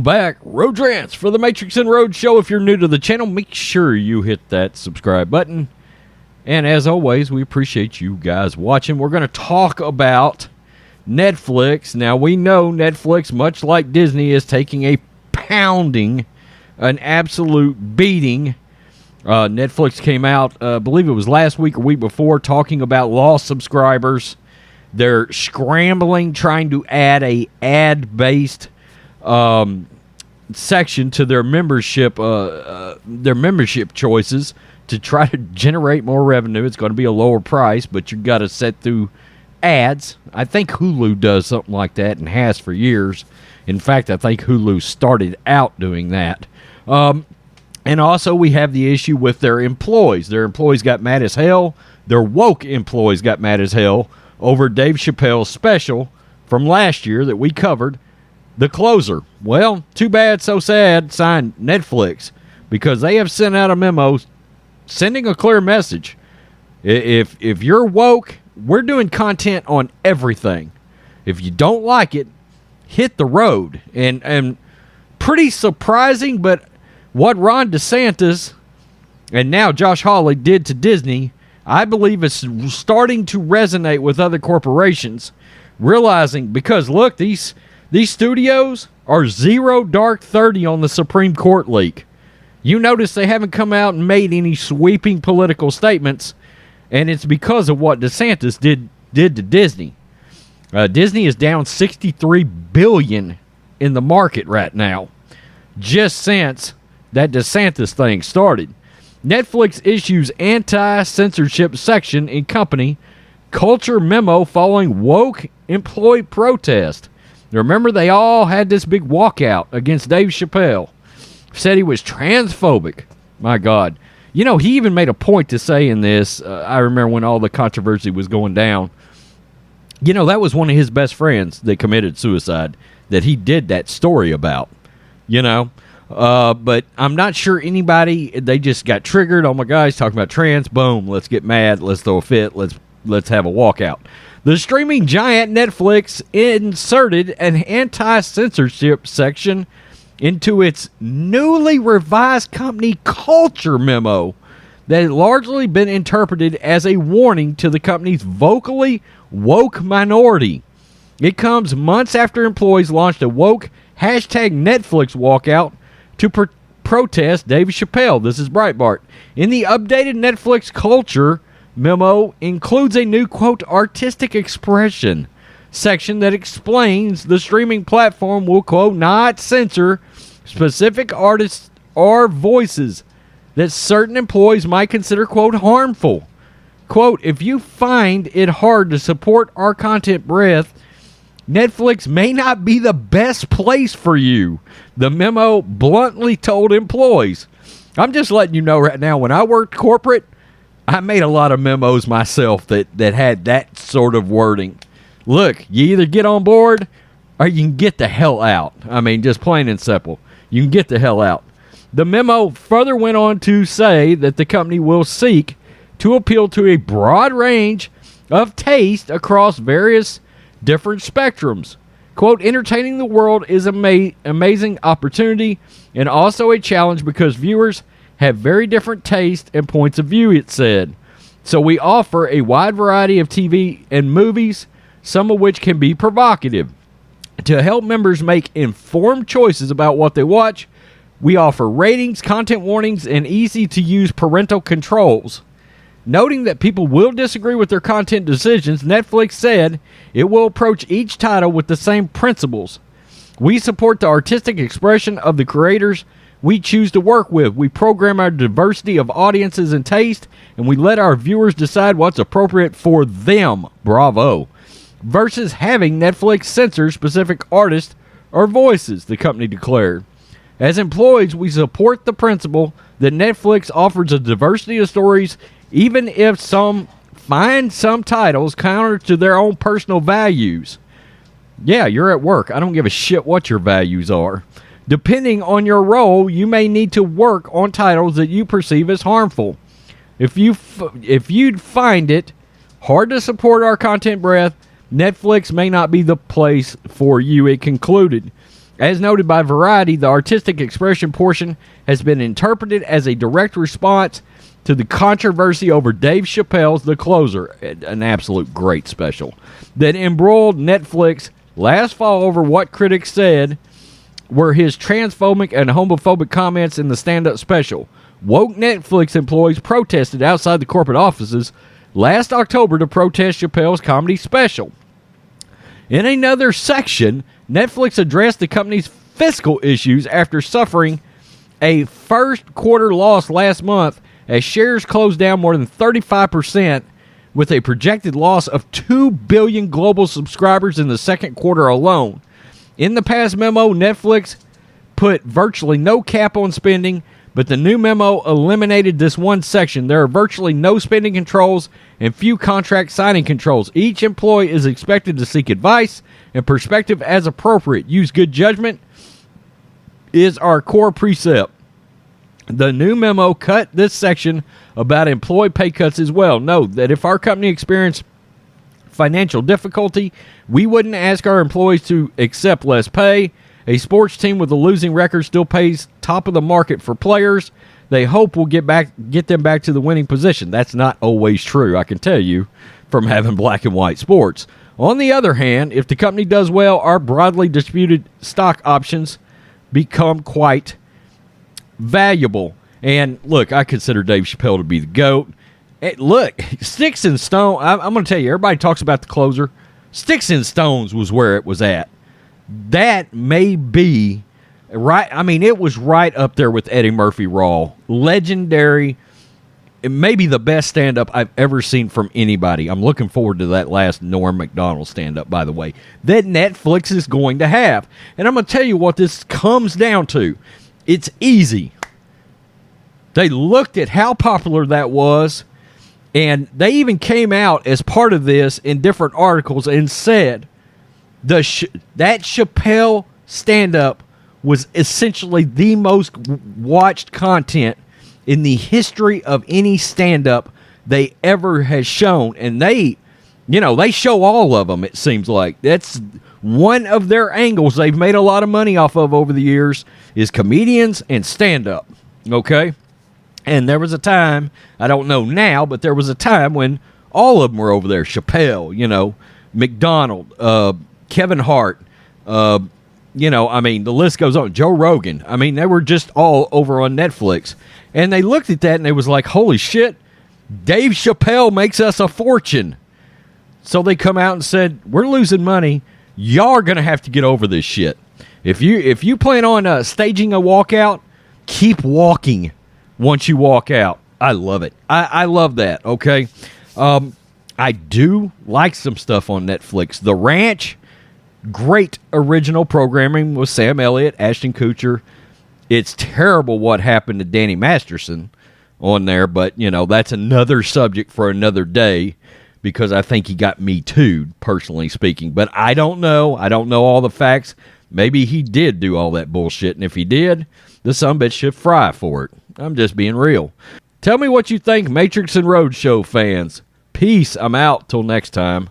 Welcome back, Rhodes for the Matrixx and Rhodes show. If you're new to the channel, make sure you hit that subscribe button. And as always, we appreciate you guys watching. We're going to talk about Netflix. Now, we know Netflix, much like Disney, is taking a pounding, an absolute beating. Netflix came out, I believe it was last week or week before, talking about lost subscribers. They're scrambling, trying to add a ad-based section to their membership choices to try to generate more revenue. It's going to be a lower price, but you've got to set through ads. I think Hulu does something like that and has for years. In fact, I think Hulu started out doing that. And also we have the issue with their employees. Their employees got mad as hell. Their woke employees got mad as hell over Dave Chappelle's special from last year that we covered, The Closer. Well, too bad, so sad, signed Netflix, because they have sent out a memo sending a clear message. If you're woke, we're doing content on everything. If you don't like it, hit the road. And pretty surprising, but what Ron DeSantis and now Josh Hawley did to Disney, I believe is starting to resonate with other corporations, realizing, because look, these studios are zero dark 30 on the Supreme Court leak. You notice they haven't come out and made any sweeping political statements, and it's because of what DeSantis did to Disney. Disney is down $63 billion in the market right now, just since that DeSantis thing started. Netflix issues anti-censorship section in company culture memo following woke employee protest. Remember, they all had this big walkout against Dave Chappelle. Said he was transphobic. My God. You know, he even made a point to say in this, I remember when all the controversy was going down, you know, that was one of his best friends that committed suicide that he did that story about, you know. But I'm not sure anybody, they just got triggered. Oh my God, he's talking about trans. Boom, let's get mad. Let's throw a fit. Let's have a walkout. The streaming giant Netflix inserted an anti-censorship section into its newly revised company culture memo that had largely been interpreted as a warning to the company's vocally woke minority. It comes months after employees launched a woke #Netflix walkout to protest Dave Chappelle. This is Breitbart. In the updated Netflix culture memo includes a new, quote, artistic expression section that explains the streaming platform will, quote, not censor specific artists or voices that certain employees might consider, quote, harmful. Quote, if you find it hard to support our content breadth, Netflix may not be the best place for you, the memo bluntly told employees. I'm just letting you know right now, when I worked corporate, I made a lot of memos myself that had that sort of wording. Look, you either get on board or you can get the hell out. I mean, just plain and simple. You can get the hell out. The memo further went on to say that the company will seek to appeal to a broad range of taste across various different spectrums. Quote, entertaining the world is an amazing opportunity and also a challenge because viewers have very different tastes and points of view, it said. So we offer a wide variety of TV and movies, some of which can be provocative. To help members make informed choices about what they watch, we offer ratings, content warnings, and easy-to-use parental controls. Noting that people will disagree with their content decisions, Netflix said it will approach each title with the same principles. We support the artistic expression of the creators we choose to work with. We program our diversity of audiences and taste, and we let our viewers decide what's appropriate for them. Bravo. Versus having Netflix censor specific artists or voices, the company declared. As employees, we support the principle that Netflix offers a diversity of stories even if some find some titles counter to their own personal values. Yeah, you're at work. I don't give a shit what your values are. Depending on your role, you may need to work on titles that you perceive as harmful. If you'd find it hard to support our content breadth, Netflix may not be the place for you, it concluded. As noted by Variety, the artistic expression portion has been interpreted as a direct response to the controversy over Dave Chappelle's The Closer, an absolute great special, that embroiled Netflix last fall over what critics said were his transphobic and homophobic comments in the stand-up special. Woke Netflix employees protested outside the corporate offices last October to protest Chappelle's comedy special. In another section, Netflix addressed the company's fiscal issues after suffering a first quarter loss last month as shares closed down more than 35%, with a projected loss of 2 billion global subscribers in the second quarter alone. In the past memo, Netflix put virtually no cap on spending, but the new memo eliminated this one section. There are virtually no spending controls and few contract signing controls. Each employee is expected to seek advice and perspective as appropriate. Use good judgment is our core precept. The new memo cut this section about employee pay cuts as well. Note that if our company experienced financial difficulty, we wouldn't ask our employees to accept less pay. A sports team with a losing record still pays top of the market for players. They hope we'll get them back to the winning position. That's not always true, I can tell you, from having black and white sports. On the other hand, if the company does well, our broadly distributed stock options become quite valuable. And look, I consider Dave Chappelle to be the GOAT. Look, Sticks and Stones, I'm going to tell you, everybody talks about The Closer. Sticks and Stones was where it was at. That may be right. I mean, it was right up there with Eddie Murphy Raw. Legendary. It may be the best stand-up I've ever seen from anybody. I'm looking forward to that last Norm Macdonald stand-up, by the way, that Netflix is going to have. And I'm going to tell you what this comes down to. It's easy. They looked at how popular that was, and they even came out as part of this in different articles and said that Chappelle stand-up was essentially the most watched content in the history of any stand-up they ever has shown. And they show all of them, it seems like. That's one of their angles they've made a lot of money off of over the years, is comedians and stand-up, okay? And there was a time, I don't know now, but there was a time when all of them were over there. Chappelle, McDonald, Kevin Hart, the list goes on. Joe Rogan. I mean, they were just all over on Netflix. And they looked at that and they was like, holy shit, Dave Chappelle makes us a fortune. So they come out and said, we're losing money. Y'all are going to have to get over this shit. If you plan on staging a walkout, keep walking once you walk out. I love it. I love that, okay? I do like some stuff on Netflix. The Ranch, great original programming with Sam Elliott, Ashton Kutcher. It's terrible what happened to Danny Masterson on there, but, that's another subject for another day, because I think he got Me Too'd, personally speaking. But I don't know. I don't know all the facts. Maybe he did do all that bullshit, and if he did, the sumbitch should fry for it. I'm just being real. Tell me what you think, Matrixx and Rhodes show fans. Peace. I'm out. Till next time.